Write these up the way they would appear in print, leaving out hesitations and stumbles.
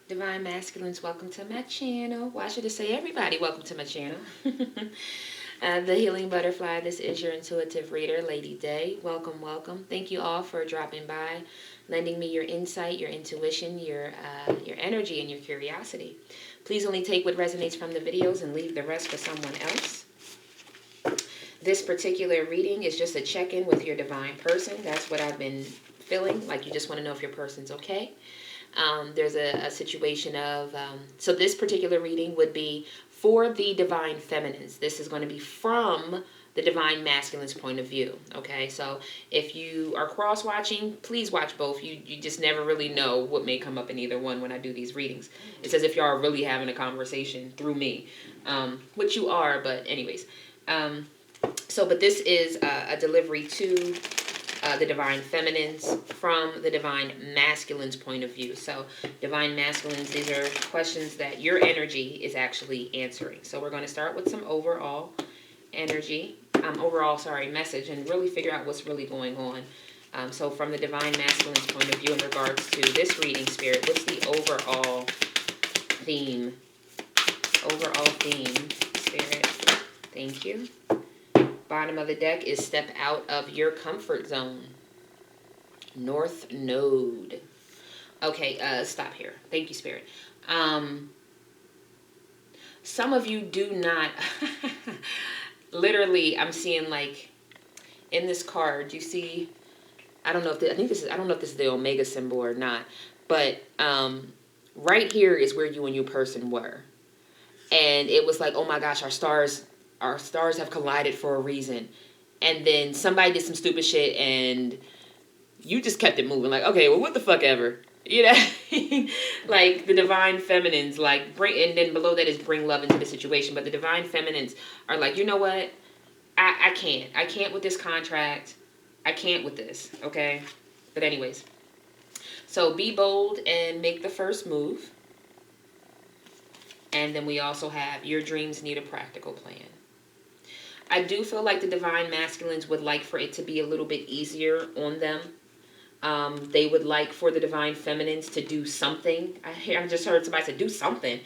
Divine Masculines, welcome to my channel. Why should I say everybody welcome to my channel? The Healing Butterfly, this is your intuitive reader, Lady Day. Welcome, welcome. Thank you all for dropping by, lending me your insight, your intuition, your energy, and your curiosity. Please only take what resonates from the videos and leave the rest for someone else. This particular reading is just a check-in with your divine person. That's what I've been feeling, like you just want to know if your person's okay. There's a situation of, so this particular reading would be for the divine feminines. This is going to be from the divine masculine's point of view. Okay, so if you are cross-watching, please watch both. You just never really know what may come up in either one when I do these readings. It's as if y'all are really having a conversation through me, which you are, but anyways. But this is a delivery to the divine feminines from the divine masculine's point of view. So divine masculines, these are questions that your energy is actually answering. So we're going to start with some overall energy, message, and really figure out what's really going on. So from the divine masculine's point of view in regards to this reading, Spirit, what's the overall theme? Overall theme, Spirit. Thank you. Bottom of the deck is step out of your comfort zone. North Node. Okay, stop here. Thank you, Spirit. Some of you do not... Literally, I'm seeing like in this card, you see... I don't know if this is the Omega symbol or not. But right here is where you and your person were. And it was like, oh my gosh, our stars have collided for a reason. And then somebody did some stupid shit and you just kept it moving. Like, okay, well, what the fuck ever. You know? Like the divine feminines, like and then below that is bring love into the situation. But the divine feminines are like, you know what? I can't with this contract. I can't with this. Okay? But anyways. So be bold and make the first move. And then we also have your dreams need a practical plan. I do feel like the divine masculines would like for it to be a little bit easier on them. They would like for the divine feminines to do something. I just heard somebody say, do something.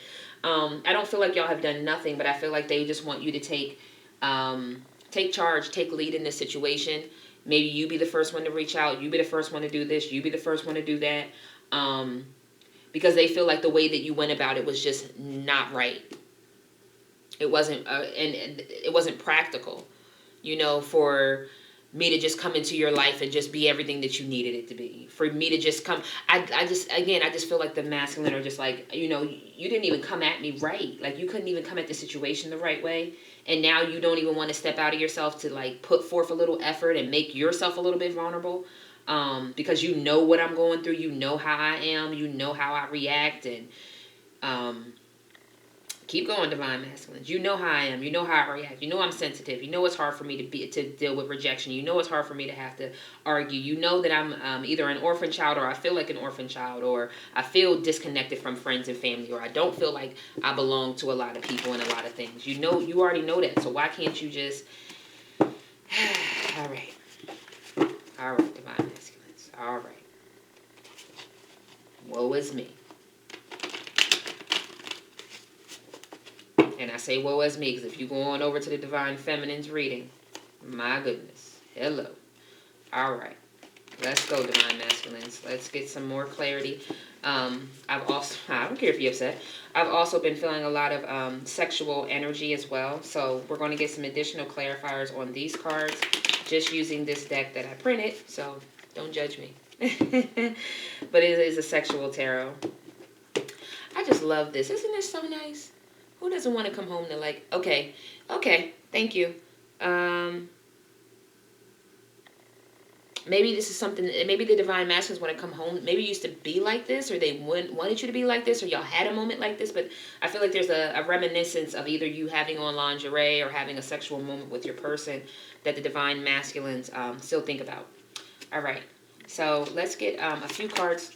I don't feel like y'all have done nothing, but I feel like they just want you to take charge, take lead in this situation. Maybe you be the first one to reach out. You be the first one to do this. You be the first one to do that. Because they feel like the way that you went about it was just not right. It wasn't, and it wasn't practical, you know, for me to just come into your life and just be everything that you needed it to be. For me to just come, I just feel like the masculine are just like, you know, you didn't even come at me right. Like, you couldn't even come at the situation the right way. And now you don't even want to step out of yourself to, like, put forth a little effort and make yourself a little bit vulnerable. Because you know what I'm going through. You know how I am. You know how I react. And, keep going, divine masculines. You know how I am. You know how I react. You know I'm sensitive. You know it's hard for me to deal with rejection. You know it's hard for me to have to argue. You know that I'm either an orphan child, or I feel like an orphan child, or I feel disconnected from friends and family, or I don't feel like I belong to a lot of people and a lot of things. You know, you already know that. So why can't you just... All right. All right, divine masculines. All right. Woe is me. And I say woe is me because if you go on over to the divine feminine's reading, my goodness, hello. All right, let's go, divine masculines. Let's get some more clarity. I don't care if you're upset. I've also been feeling a lot of sexual energy as well. So we're going to get some additional clarifiers on these cards, just using this deck that I printed. So don't judge me. But it is a sexual tarot. I just love this. Isn't this so nice? Who doesn't want to come home to, like, okay, thank you. Maybe this is something, maybe the divine masculines want to come home. Maybe you used to be like this, or they wanted you to be like this, or y'all had a moment like this. But I feel like there's a reminiscence of either you having on lingerie or having a sexual moment with your person that the divine masculines still think about. All right, so let's get a few cards.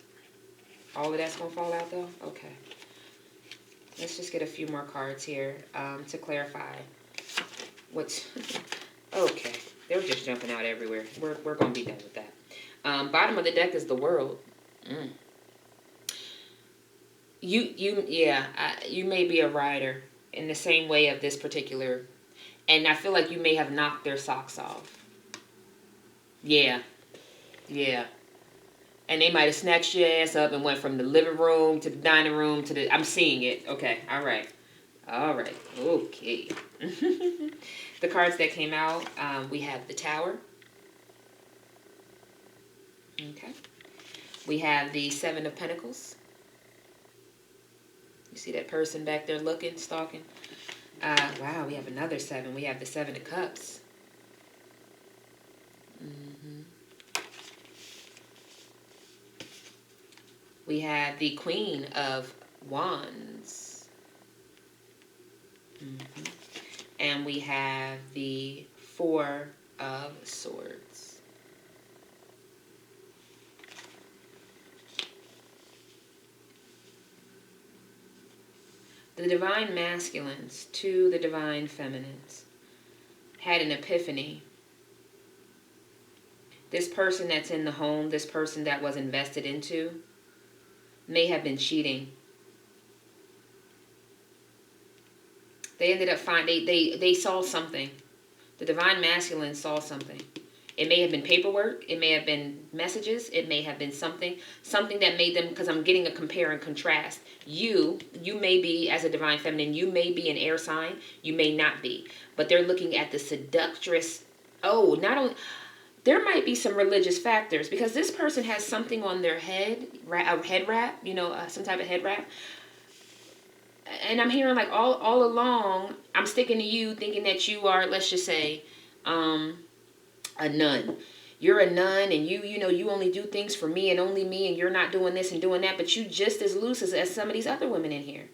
All of that's going to fall out, though? Okay. Let's just get a few more cards here to clarify what's... Okay, they're just jumping out everywhere. We're going to be done with that. Bottom of the deck is the World. you may be a rider in the same way of this particular, and I feel like you may have knocked their socks off. Yeah, yeah. And they might have snatched your ass up and went from the living room to the dining room to the. I'm seeing it. Okay, all right. All right. Okay. The cards that came out, we have the Tower. Okay. We have the Seven of Pentacles. You see that person back there looking, stalking? Wow, we have another seven. We have the Seven of Cups. Mm-hmm. We have the Queen of Wands. Mm-hmm. And we have the Four of Swords. The Divine Masculines to the Divine Feminines had an epiphany. This person that's in the home, this person that was invested into, may have been cheating. They ended up they saw something. The Divine Masculine saw something. It may have been paperwork. It may have been messages. It may have been something that made them, because I'm getting a compare and contrast. You may be, as a Divine Feminine, you may be an air sign. You may not be. But they're looking at the seductress. Oh, not only, there might be some religious factors, because this person has something on their head, a head wrap, some type of head wrap. And I'm hearing like all along, I'm sticking to you, thinking that you are, let's just say, a nun. You're a nun, and you only do things for me and only me, and you're not doing this and doing that, but you just as loose as some of these other women in here.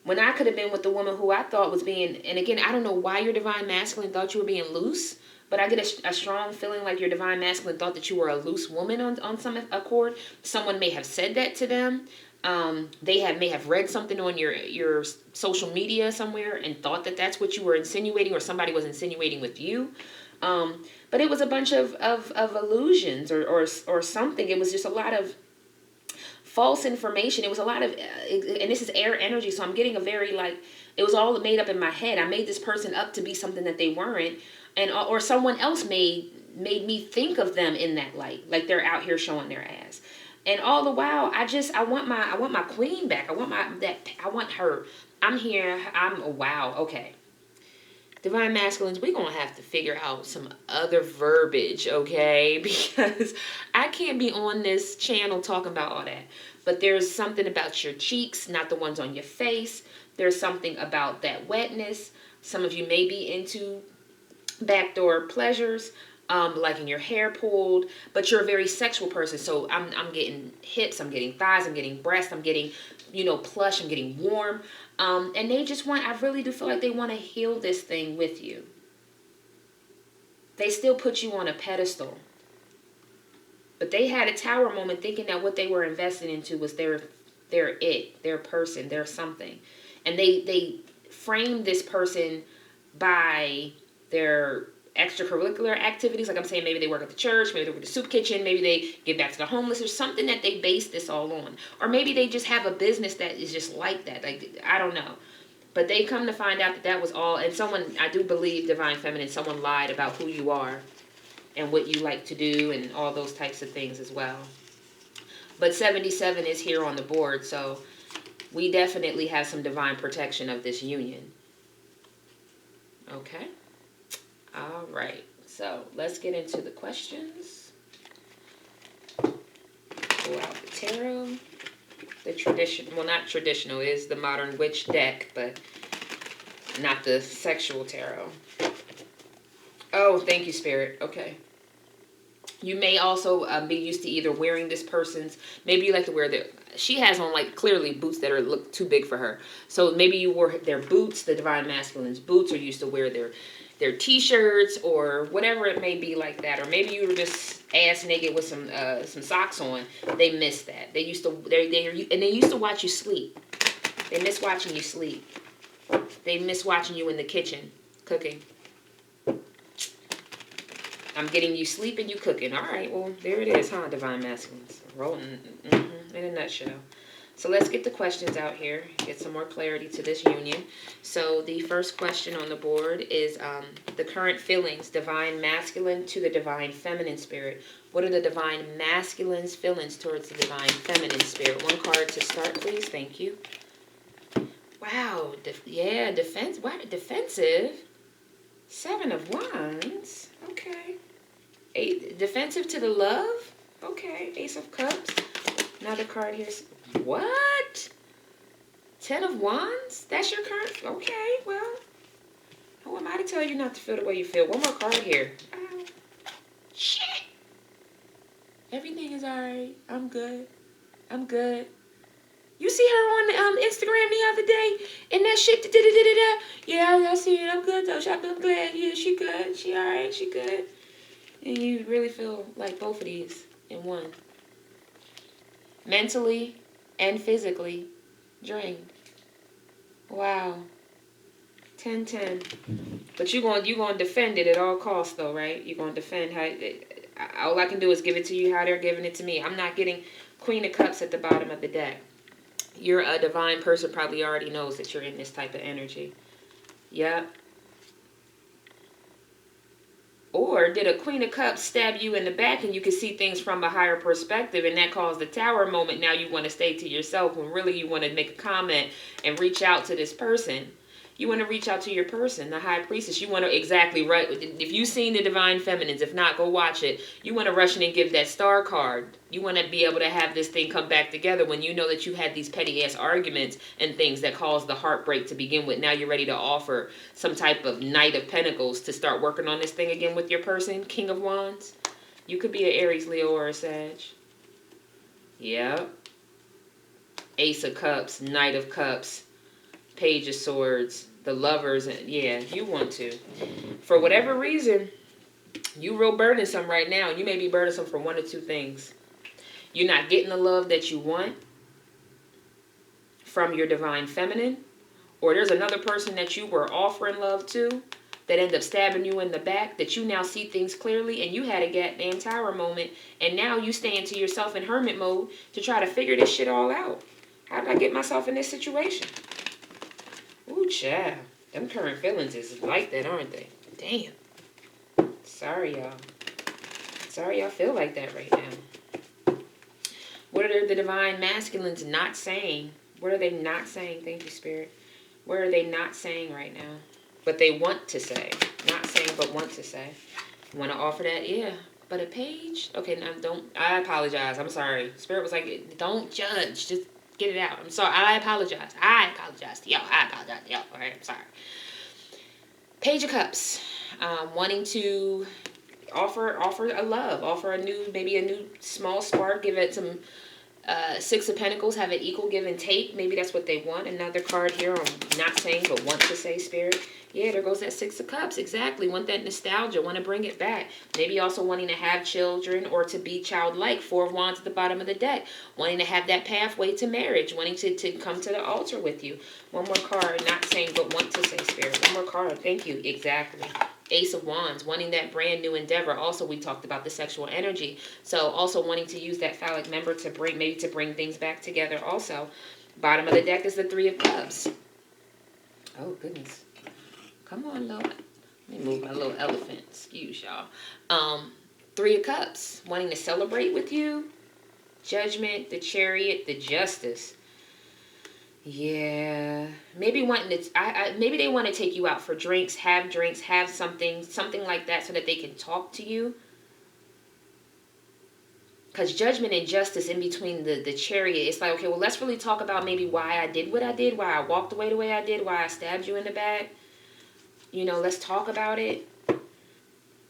When I could have been with the woman who I thought was being, and again, I don't know why your Divine Masculine thought you were being loose, but I get a strong feeling like your Divine Masculine thought that you were a loose woman on some accord. Someone may have said that to them. They may have read something on your social media somewhere and thought that that's what you were insinuating, or somebody was insinuating with you. But it was a bunch of illusions or something. It was just a lot of false information. It was a lot of, and this is air energy, so I'm getting a very it was all made up in my head. I made this person up to be something that they weren't, or someone else made me think of them in that light, like they're out here showing their ass. And all the while, I want my queen back. I want her. I'm here. Wow. Okay. Divine Masculines, we're going to have to figure out some other verbiage, okay? Because I can't be on this channel talking about all that. But there's something about your cheeks, not the ones on your face. There's something about that wetness. Some of you may be into backdoor pleasures, liking your hair pulled, but you're a very sexual person. So I'm getting hips, I'm getting thighs, I'm getting breasts, I'm getting, plush, I'm getting warm. And they just I really do feel like they want to heal this thing with you. They still put you on a pedestal. But they had a tower moment thinking that what they were invested into was their person, their something. And they framed this person by their extracurricular activities. Like I'm saying, maybe they work at the church, maybe they work at the soup kitchen, maybe they give back to the homeless. There's something that they base this all on. Or maybe they just have a business that is just like that. Like, I don't know. But they come to find out that was all, and someone, I do believe, Divine Feminine, someone lied about who you are and what you like to do and all those types of things as well. But 77 is here on the board, so we definitely have some divine protection of this union. Okay. All right. So let's get into the questions. Pull out the tarot. The traditional, well, not traditional, it is the modern witch deck, but not the sexual tarot. Oh, thank you, Spirit. Okay. You may also be used to either wearing this person's, maybe you like to wear she has on clearly boots that look too big for her. So maybe you wore their boots, the Divine Masculine's boots, or used to wear their t-shirts or whatever it may be like that. Or maybe you were just ass naked with some socks on. They miss that. They used to watch you sleep. They miss watching you sleep. They miss watching you in the kitchen cooking. I'm getting you sleeping, you cooking. All right, well, there it is, huh, Divine Masculines. Rolling in a nutshell. So let's get the questions out here, get some more clarity to this union. So the first question on the board is the current feelings, divine masculine to the divine feminine spirit. What are the divine masculine's feelings towards the divine feminine spirit? One card to start, please. Thank you. Wow. Defense. Why defensive? 7 of Wands. Okay. Defensive to the love. Okay. Ace of Cups. Another card here. What? 10 of Wands? That's your current? Okay, well, who am I to tell you not to feel the way you feel? One more card here. Shit. Everything is alright. I'm good. I'm good. You see her on Instagram the other day? And that shit, da-da-da-da-da. Yeah, I see it. I'm good, though. I'm glad. Yeah, she good. She alright. She good. And you really feel like both of these in one. Mentally and physically drained. Wow. 10-10. But you're going to defend it at all costs, though, right? You're going to defend how... All I can do is give it to you how they're giving it to me. I'm not getting Queen of Cups at the bottom of the deck. You're a divine person, probably already knows that you're in this type of energy. Yep. Or did a Queen of Cups stab you in the back and you can see things from a higher perspective and that caused the tower moment? Now you want to stay to yourself when really you want to make a comment and reach out to this person. You want to reach out to your person, the high priestess. You want to exactly right. If you've seen the divine feminines, if not, go watch it. You want to rush in and give that star card. You want to be able to have this thing come back together when you know that you had these petty ass arguments and things that caused the heartbreak to begin with. Now you're ready to offer some type of Knight of Pentacles to start working on this thing again with your person. King of Wands. You could be an Aries, Leo, or a Sag. Yep. Ace of Cups, Knight of Cups, Page of Swords, the Lovers, and yeah, you want to. For whatever reason, you real burdensome right now. You may be burdensome for one or two things. You're not getting the love that you want from your divine feminine, or there's another person that you were offering love to that ended up stabbing you in the back, that you now see things clearly, and you had a goddamn tower moment, and now you stay into yourself in hermit mode to try to figure this shit all out. How did I get myself in this situation? Ooh, child. Them current feelings is like that, aren't they? Damn. Sorry, y'all. Sorry y'all feel like that right now. What are the divine masculines not saying? What are they not saying? Thank you, Spirit. What are they not saying right now? But they want to say. Not saying, but want to say. Want to offer that? Yeah. But a page? Okay, now don't. I apologize. I'm sorry. Spirit was like, don't judge. Just get it out. I'm sorry. I apologize. I apologize to y'all. I apologize to y'all. All right, I'm sorry. Page of Cups. Wanting to offer a love. Offer maybe a new small spark. Give it some Six of Pentacles. Have an equal give and take. Maybe that's what they want. Another card here on not saying but want to say, Spirit. Yeah, there goes that Six of Cups. Exactly. Want that nostalgia. Want to bring it back. Maybe also wanting to have children or to be childlike. Four of Wands at the bottom of the deck. Wanting to have that pathway to marriage. Wanting to come to the altar with you. One more card. Not saying but want to say, Spirit. One more card. Thank you. Exactly. Ace of Wands. Wanting that brand new endeavor. Also, we talked about the sexual energy. So also wanting to use that phallic member to bring things back together also. Bottom of the deck is the Three of Cups. Oh, goodness. Come on, Lord. Let me move my little elephant. Excuse y'all. Three of Cups. Wanting to celebrate with you. Judgment, the Chariot, the Justice. Yeah. Maybe wanting to... maybe they want to take you out for drinks, have something like that so that they can talk to you. Because judgment and justice in between the Chariot, it's like, okay, well, let's really talk about maybe why I did what I did, why I walked away the way I did, why I stabbed you in the back. You know, let's talk about it.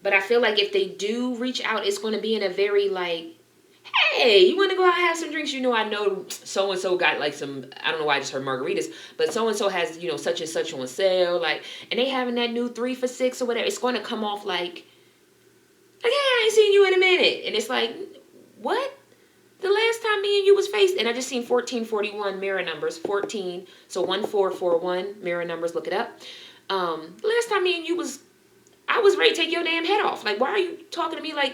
But I feel like if they do reach out, it's going to be in a very like, hey, you want to go out and have some drinks? You know, I know so-and-so got like some, I don't know why I just heard margaritas, but so-and-so has, you know, such and such on sale. Like, and they having that new 3 for $6 or whatever. It's going to come off like, hey, I ain't seen you in a minute. And it's like, what? The last time me and you was faced, and I just seen 1441 mirror numbers, 14, so 1441 mirror numbers, look it up. The last time me and you I was ready to take your damn head off. Like, why are you talking to me like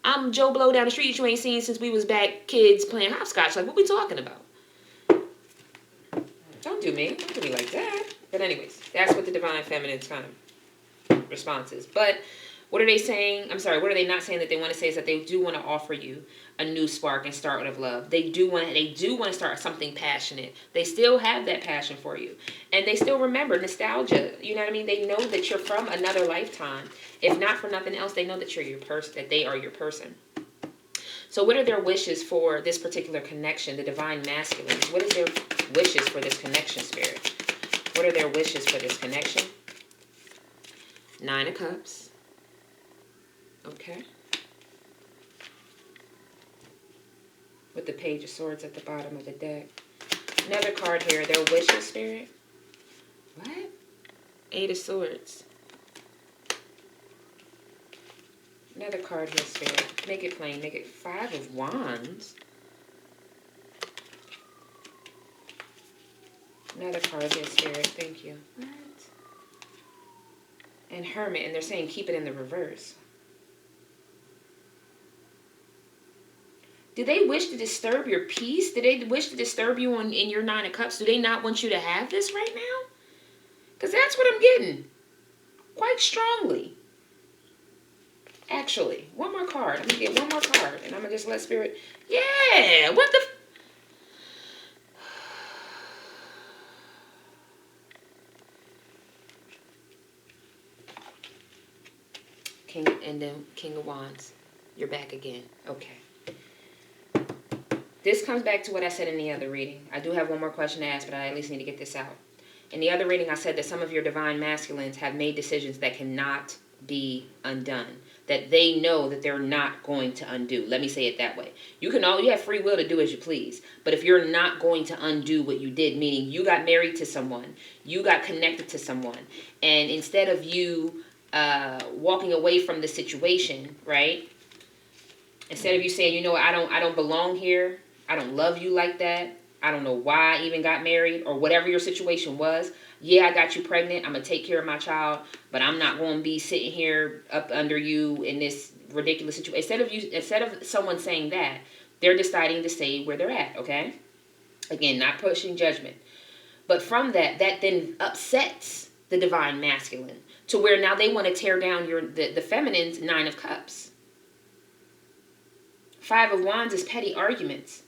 I'm Joe Blow down the street that you ain't seen since we was back kids playing hopscotch? Like, what we talking about? Don't do me. Don't do me like that. But anyways, that's what the divine feminine's kind of response is. But what are they saying? I'm sorry, what are they not saying that they want to say is that they do want to offer you a new spark and start with love. They do want to start something passionate. They still have that passion for you. And they still remember nostalgia. You know what I mean? They know that you're from another lifetime. If not for nothing else, they know that you're your person, that they are your person. So what are their wishes for this particular connection, the divine masculines? What is their wishes for this connection, Spirit? What are their wishes for this connection? 9 of Cups. Okay. With the Page of Swords at the bottom of the deck. Another card here, their wishes, Spirit. What? 8 of Swords. Another card here, Spirit. Make it plain. Make it 5 of Wands. Another card here, Spirit. Thank you. What? And Hermit. And they're saying keep it in the reverse. Do they wish to disturb your peace? Do they wish to disturb you in your 9 of Cups? Do they not want you to have this right now? Because that's what I'm getting. Quite strongly. Actually, one more card. I'm going to get one more card. And I'm going to just let Spirit... Yeah! What the... King of Wands. You're back again. Okay. This comes back to what I said in the other reading. I do have one more question to ask, but I at least need to get this out. In the other reading, I said that some of your divine masculines have made decisions that cannot be undone. That they know that they're not going to undo. Let me say it that way. You have free will to do as you please. But if you're not going to undo what you did, meaning you got married to someone, you got connected to someone, and instead of you walking away from the situation, right? Instead of you saying, you know what, I don't belong here. I don't love you like that. I don't know why I even got married, or whatever your situation was. Yeah, I got you pregnant. I'm going to take care of my child, but I'm not going to be sitting here up under you in this ridiculous situation. Instead of someone saying that, they're deciding to stay where they're at, okay? Again, not pushing judgment. But from that then upsets the divine masculine to where now they want to tear down the feminine's 9 of Cups. 5 of Wands is petty arguments.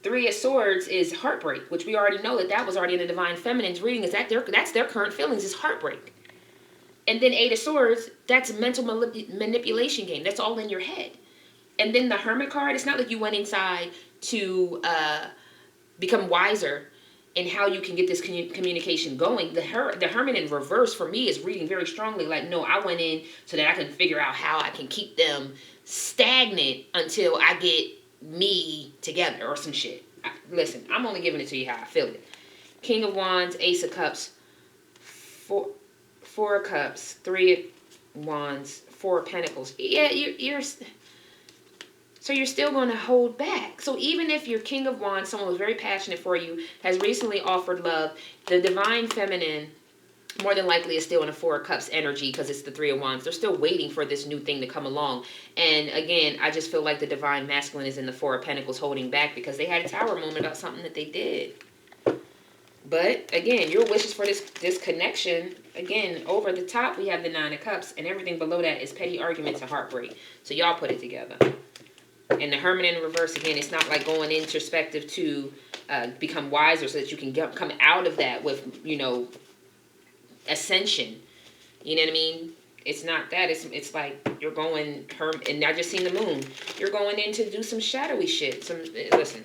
3 of Swords is heartbreak, which we already know that was already in the divine feminine's reading. That's their current feelings, is heartbreak. And then 8 of Swords, that's mental manipulation game. That's all in your head. And then the Hermit card, it's not like you went inside to become wiser in how you can get this communication going. The Hermit in reverse for me is reading very strongly like, no, I went in so that I can figure out how I can keep them stagnant until I get me together or some shit. Listen, I'm only giving it to you how I feel it. King of Wands, Ace of Cups, 4 of Cups, 3 of Wands, 4 of Pentacles. Yeah, so you're still going to hold back. So even if your King of Wands, someone who's very passionate for you, has recently offered love, the divine feminine more than likely is still in a 4 of Cups energy because it's the 3 of Wands. They're still waiting for this new thing to come along. And again, I just feel like the divine masculine is in the 4 of Pentacles holding back because they had a tower moment about something that they did. But again, your wishes for this connection, again, over the top, we have the 9 of Cups, and everything below that is petty arguments and heartbreak. So y'all put it together. And the Hermit in reverse, again, it's not like going introspective to become wiser so that you can come out of that with, ascension. You know what I mean? It's not that. It's like you're going, and I just seen the moon. You're going in to do some shadowy shit. Listen,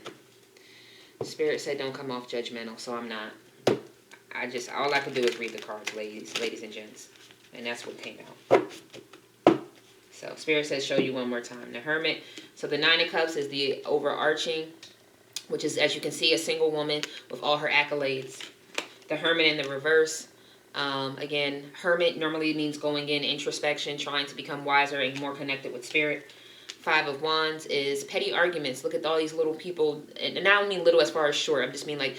Spirit said don't come off judgmental, so I'm not. All I can do is read the cards, ladies and gents. And that's what came out. So Spirit says show you one more time. The Hermit. So the 9 of Cups is the overarching, which is, as you can see, a single woman with all her accolades. The Hermit in the reverse. Again, Hermit normally means going in introspection, trying to become wiser and more connected with Spirit. 5 of Wands is petty arguments. Look at all these little people. And I don't mean little as far as short. I just mean like,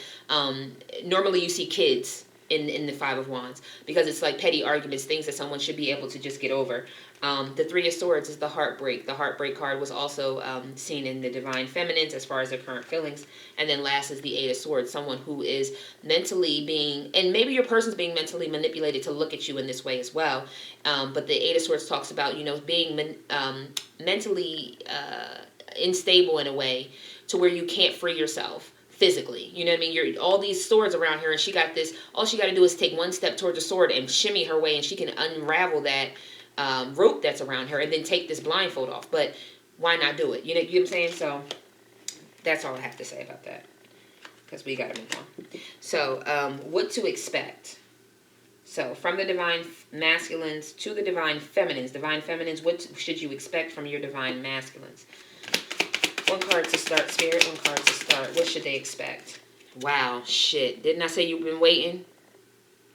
normally you see kids in the Five of Wands, because it's like petty arguments, things that someone should be able to just get over. The Three of Swords is the heartbreak. The heartbreak card was also seen in the Divine Feminines as far as their current feelings. And then last is the Eight of Swords, someone who is mentally being, and maybe your person's being mentally manipulated to look at you in this way as well. But the Eight of Swords talks about, being mentally unstable in a way to where you can't free yourself physically. You know what I mean? You're all these swords around her, and she got this. All she got to do is take one step towards the sword and shimmy her way, and she can unravel that rope that's around her, and then take this blindfold off. But why not do it? You know what I'm saying? So that's all I have to say about that, because we got to move on. So what to expect? So from the Divine Masculines to the Divine Feminines. Divine Feminines, what should you expect from your Divine Masculines? One card to start, Spirit. One card to start. What should they expect? Wow, shit. Didn't I say you've been waiting?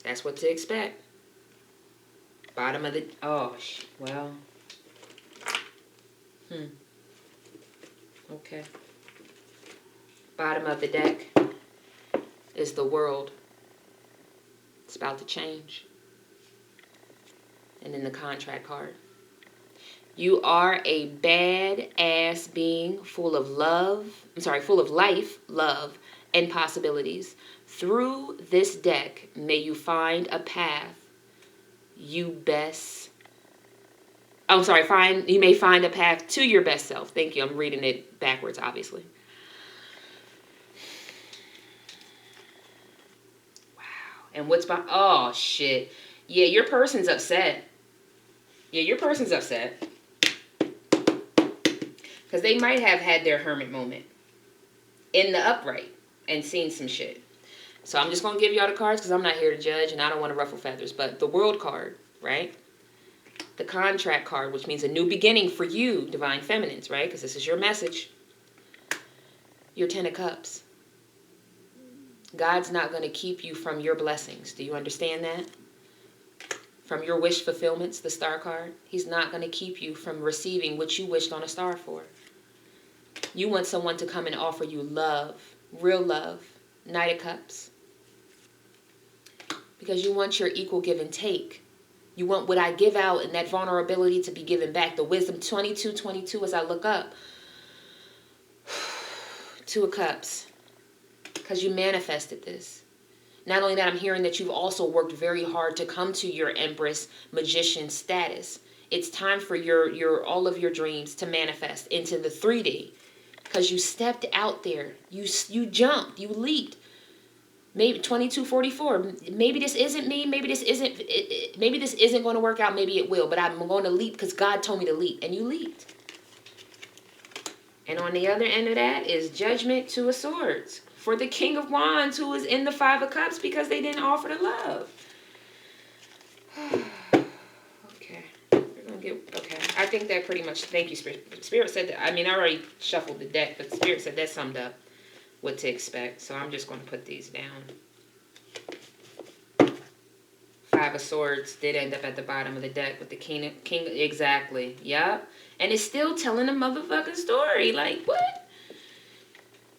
That's what to expect. Bottom of the... Oh, well. Okay. Bottom of the deck is the World. It's about to change. And then the Contract card. You are a badass being full of full of life, love, and possibilities. Through this deck, may you find a path you may find a path to your best self. Thank you. I'm reading it backwards, obviously. Wow. And what's behind? Oh, shit. Yeah, your person's upset. Because they might have had their hermit moment in the upright and seen some shit. So I'm just going to give y'all the cards because I'm not here to judge and I don't want to ruffle feathers. But the World card, right? The Contract card, which means a new beginning for you, Divine Feminines, right? Because this is your message. Your Ten of Cups. God's not going to keep you from your blessings. Do you understand that? From your wish fulfillments, the Star card. He's not going to keep you from receiving what you wished on a star for. You want someone to come and offer you love, real love, Knight of Cups. Because you want your equal give and take. You want what I give out and that vulnerability to be given back. The wisdom 2222 as I look up. Two of Cups. Because you manifested this. Not only that, I'm hearing that you've also worked very hard to come to your Empress Magician status. It's time for your all of your dreams to manifest into the 3D. Because you stepped out there. You jumped. You leaped. Maybe 2244. Maybe this isn't me. Maybe this isn't going to work out. Maybe it will. But I'm going to leap because God told me to leap. And you leaped. And on the other end of that is Judgment, Two of Swords. For the King of Wands, who is in the Five of Cups because they didn't offer the love. Okay. We're going to get... Okay. I think that pretty much... Thank you, Spirit. Spirit said that... I mean, I already shuffled the deck, but Spirit said that summed up what to expect. So I'm just going to put these down. Five of Swords did end up at the bottom of the deck with the King... Exactly. Yep. And it's still telling a motherfucking story. Like, what?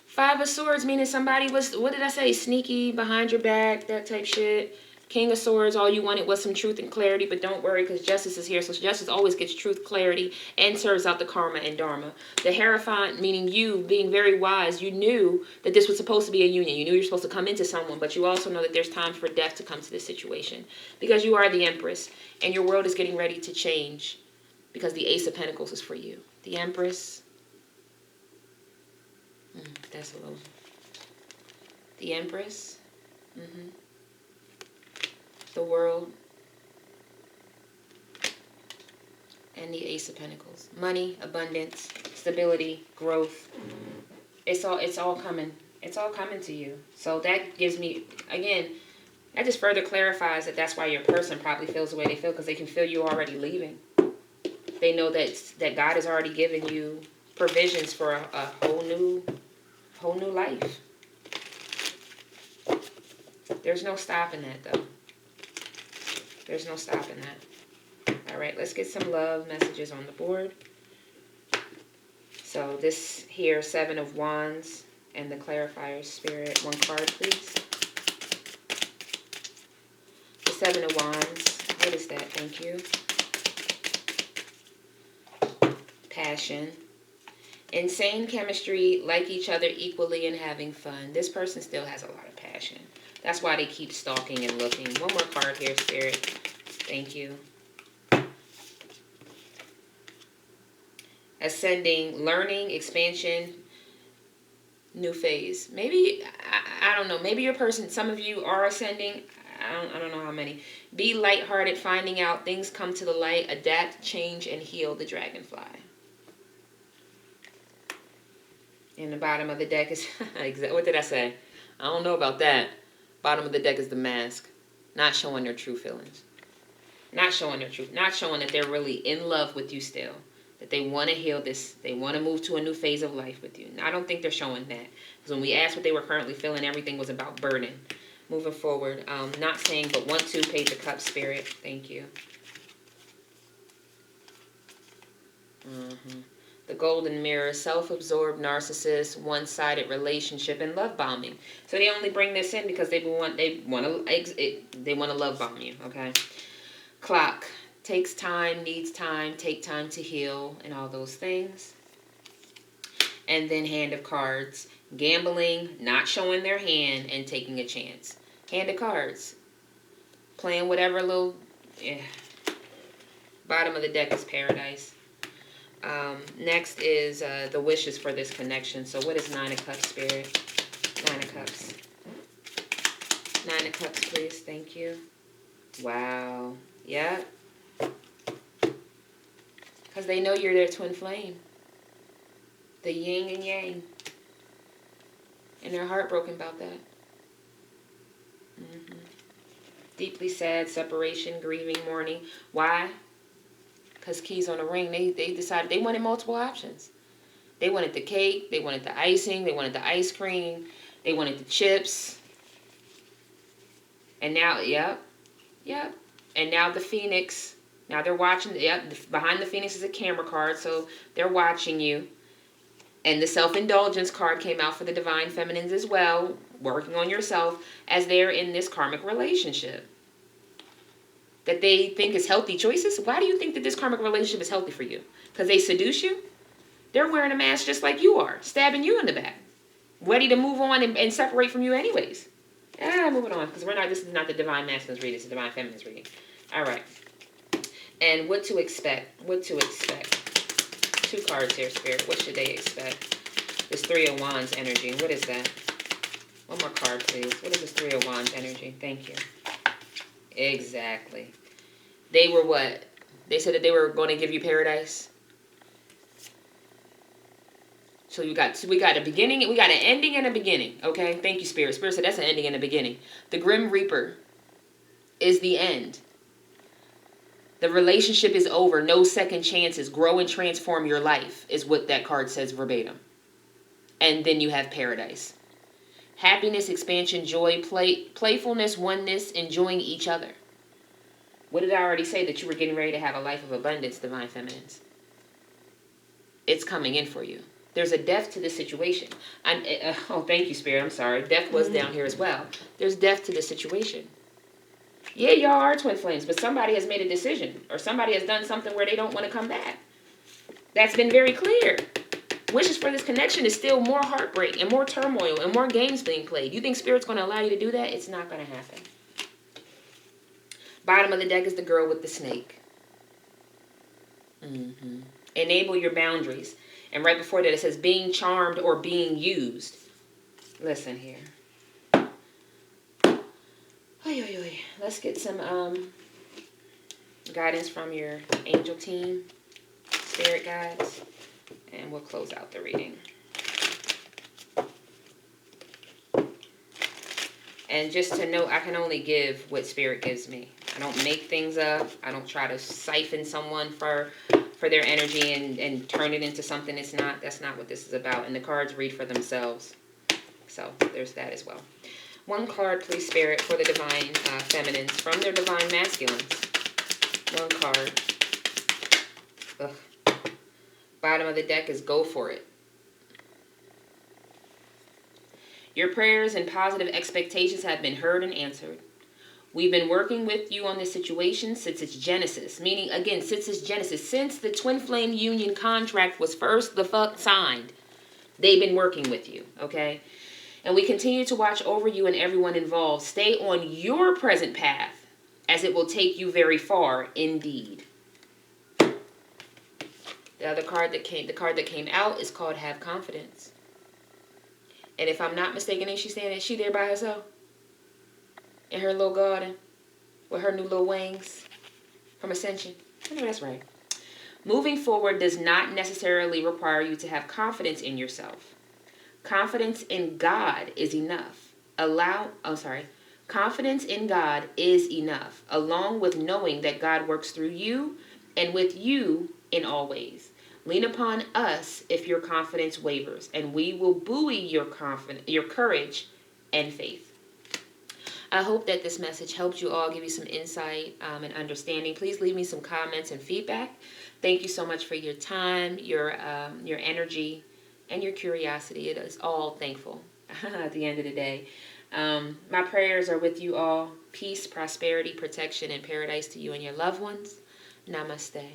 Five of Swords meaning somebody was, what did I say, sneaky, behind your back, that type shit. King of Swords, all you wanted was some truth and clarity, but don't worry because Justice is here. So Justice always gets truth, clarity, and serves out the karma and dharma. The Hierophant, meaning you being very wise, you knew that this was supposed to be a union. You knew you were supposed to come into someone, but you also know that there's time for death to come to this situation. Because you are the Empress, and your world is getting ready to change. Because the Ace of Pentacles is for you. The Empress... that's a little... The Empress. The World. And the Ace of Pentacles. Money, abundance, stability, growth. It's all coming. It's all coming to you. So that gives me, again, that just further clarifies that that's why your person probably feels the way they feel, because they can feel you already leaving. They know that God has already given you provisions for a whole new life. There's no stopping that, though. There's no stopping that. All right, let's get some love messages on the board. So this here, Seven of Wands and the Clarifier Spirit. One card, please. Seven of Wands. What is that? Thank you. Passion. Insane chemistry, like each other equally and having fun. This person still has a lot of passion. That's why they keep stalking and looking. One more card here, Spirit. Thank you. Ascending, learning, expansion, new phase. Maybe, I don't know, maybe your person, some of you are ascending. I don't know how many. Be lighthearted, finding out things come to the light, adapt, change, and heal the dragonfly. And the bottom of the deck is, what did I say? I don't know about that. Bottom of the deck is the Mask. Not showing their true feelings. Not showing their truth. Not showing that they're really in love with you still. That they want to heal this. They want to move to a new phase of life with you. I don't think they're showing that. Because when we asked what they were currently feeling, everything was about burden. Moving forward. Not saying, but 1, 2, Page of Cups, Spirit. Thank you. The Golden Mirror, self-absorbed narcissist, one-sided relationship, and love bombing. So they only bring this in because they want to love bomb you, okay? Clock, takes time, needs time, take time to heal, and all those things. And then Hand of Cards, gambling, not showing their hand, and taking a chance. Hand of Cards, playing whatever little, Bottom of the deck is Paradise. Next is the wishes for this connection. So what is 9 of Cups, Spirit? 9 of Cups. 9 of Cups, please. Thank you. Wow. Yeah. Because they know you're their twin flame. The yin and yang. And they're heartbroken about that. Deeply sad, separation, grieving, mourning. Why? Because keys on the ring, they decided they wanted multiple options. They wanted the cake, they wanted the icing, they wanted the ice cream, they wanted the chips. And now, yep. And now the Phoenix, now they're watching, behind the Phoenix is a camera card, so they're watching you. And the self-indulgence card came out for the Divine Feminines as well, working on yourself as they're in this karmic relationship. That they think is healthy choices. Why do you think that this karmic relationship is healthy for you? Because they seduce you? They're wearing a mask just like you are, stabbing you in the back, ready to move on and separate from you anyways. Moving on, because this is not the Divine Masculines reading, it's the Divine Feminines reading. All right. And what to expect? What to expect? 2 cards here, Spirit. What should they expect? This 3 of Wands energy. What is that? One more card, please. What is this 3 of Wands energy? Thank you. Exactly. They were what? They said that they were going to give you paradise. So we got a beginning, we got an ending and a beginning. Okay? Thank you, Spirit. Spirit said that's an ending and a beginning. The Grim Reaper is the end. The relationship is over. No second chances. Grow and transform your life is what that card says verbatim. And then you have paradise. Happiness, expansion, joy, playfulness, oneness, enjoying each other. What did I already say? That you were getting ready to have a life of abundance, Divine Feminines. It's coming in for you. There's a death to this situation. Thank you, Spirit. I'm sorry. Death was down here as well. There's death to this situation. Yeah, y'all are twin flames, but somebody has made a decision. Or somebody has done something where they don't want to come back. That's been very clear. Wishes for this connection is still more heartbreak and more turmoil and more games being played. You think Spirit's going to allow you to do that? It's not going to happen. Bottom of the deck is the girl with the snake. Enable your boundaries. And right before that it says being charmed or being used. Listen here. Let's get some guidance from your angel team, spirit guides. And we'll close out the reading. And just to note, I can only give what Spirit gives me. I don't make things up. I don't try to siphon someone for their energy and turn it into something it's not. That's not what this is about. And the cards read for themselves. So there's that as well. 1 card, please, Spirit, for the Divine Feminines from their Divine Masculines. 1 card. Ugh. Bottom of the deck is go for it. Your prayers and positive expectations have been heard and answered. We've been working with you on this situation since its genesis. Meaning, again, since its genesis. Since the Twin Flame Union contract was first the fuck signed. They've been working with you, okay? And we continue to watch over you and everyone involved. Stay on your present path, as it will take you very far indeed. The other card that came out is called Have Confidence. And if I'm not mistaken, is she there by herself? In her little garden? With her new little wings? From Ascension? I know that's right. Moving forward does not necessarily require you to have confidence in yourself. Confidence in God is enough. Confidence in God is enough, along with knowing that God works through you and with you in all ways. Lean upon us if your confidence wavers, and we will buoy your courage and faith. I hope that this message helped you all, give you some insight and understanding. Please leave me some comments and feedback. Thank you so much for your time, your energy, and your curiosity. It is all thankful at the end of the day. My prayers are with you all. Peace, prosperity, protection, and paradise to you and your loved ones. Namaste.